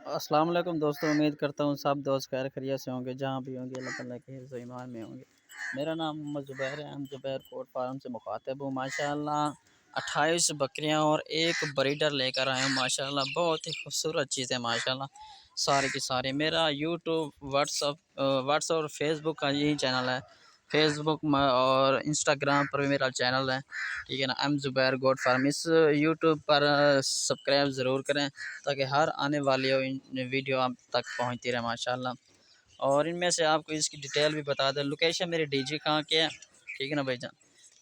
السلام علیکم دوستوں، امید کرتا ہوں سب دوست خیر خیریت سے ہوں گے، جہاں بھی ہوں گے اللہ تعالیٰ کے حفظ و ایمان میں ہوں گے۔ میرا نام محمد زبیر ہے، ہم زبیر کوٹ فارم سے مخاطب ہوں۔ ماشاءاللہ 28 بکریاں اور ایک بریڈر لے کر آئے ہوں۔ ماشاءاللہ بہت ہی خوبصورت چیز ہے، ماشاءاللہ سارے کی سارے۔ میرا یوٹیوب، واٹس اور فیس بک کا یہی چینل ہے، فیس بک اور انسٹاگرام پر بھی میرا چینل ہے، ٹھیک ہے نا، ایم زبیر گوٹ فارم۔ اس یوٹیوب پر سبسکرائب ضرور کریں تاکہ ہر آنے والی ویڈیو آپ تک پہنچتی رہے ماشاءاللہ۔ اور ان میں سے آپ کو اس کی ڈیٹیل بھی بتا دیں، لوکیشن میری ڈی جی کہاں کے ہے، ٹھیک ہے نا بھائی جان۔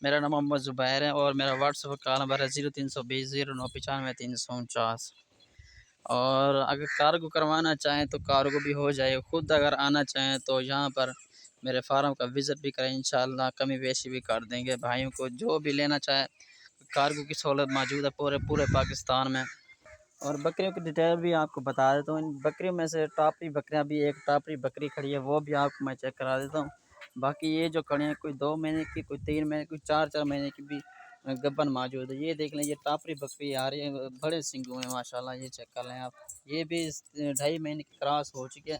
میرا نام محمد زبیر ہے اور میرا واٹس ایپ کا نمبر ہے 0320 0995 349۔ اور اگر کارگو کروانا چاہیں تو کارگو بھی ہو جائے، خود اگر آنا چاہیں تو یہاں پر میرے فارم کا وزٹ بھی کریں، انشاءاللہ کمی بیشی بھی کر دیں گے بھائیوں کو جو بھی لینا چاہے۔ کارگو کی سہولت موجود ہے پورے پاکستان میں۔ اور بکریوں کی ڈیٹیل بھی آپ کو بتا دیتا ہوں۔ ان بکریوں میں سے ٹاپری بکریاں بھی، ایک ٹاپری بکری کھڑی ہے، وہ بھی آپ کو میں چیک کرا دیتا ہوں۔ باقی یہ جو کھڑے ہیں کوئی 2 مہینے کی، کوئی 3 مہینے کی، کوئی 4 مہینے کی بھی گبن موجود ہے۔ یہ دیکھ لیں، یہ ٹاپری بکری آ رہی ہے، بڑے سنگوں ہیں ماشاءاللہ، یہ چیک کر لیں آپ۔ یہ بھی 2.5 مہینے کی کراس ہو چکی ہے،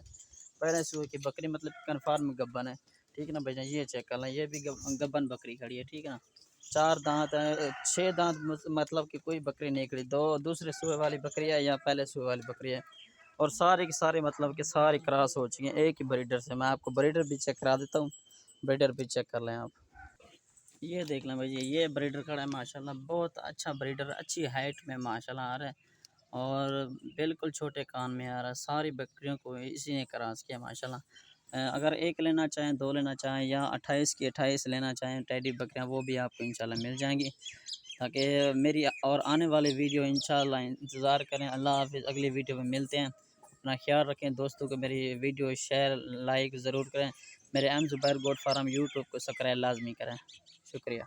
پہلے سوئے کی بکری، مطلب کنفرم گبن ہے، ٹھیک ہے نا بھائی جان۔ یہ چیک کر لیں، یہ بھی گبن بکری کھڑی ہے، ٹھیک ہے نا۔ 4 دانت ہے، 6 دانت مطلب کہ کوئی بکری نہیں کھڑی، 2 دوسرے سوئے والی بکری ہے یا پہلے سوئے والی بکری ہے، اور سارے کی سارے مطلب کہ ساری کراس ہو چکی ہیں ایک ہی بریڈر سے۔ میں آپ کو بریڈر بھی چیک کرا دیتا ہوں، بریڈر بھی چیک کر لیں آپ۔ یہ دیکھ لیں بھائی، یہ بریڈر کھڑا ہے ماشاءاللہ، بہت اچھا بریڈر، اچھی ہائٹ میں ماشاءاللہ آ رہا ہے، اور بالکل چھوٹے کان میں آ رہا ہے۔ ساری بکریوں کو اسی نے کراس کیا ماشاءاللہ۔ اگر ایک لینا چاہیں، 2 لینا چاہیں، یا 28 کی 28 لینا چاہیں ٹیڈی بکریاں، وہ بھی آپ کو انشاءاللہ مل جائیں گی، تاکہ میری اور آنے والی ویڈیو انشاءاللہ انتظار کریں۔ اللہ حافظ، اگلی ویڈیو میں ملتے ہیں۔ اپنا خیال رکھیں دوستوں کو، میری ویڈیو شیئر لائک ضرور کریں۔ میرے ایم زبیر گوٹ فارم یوٹیوب کو سبسکرائب لازمی کریں، شکریہ۔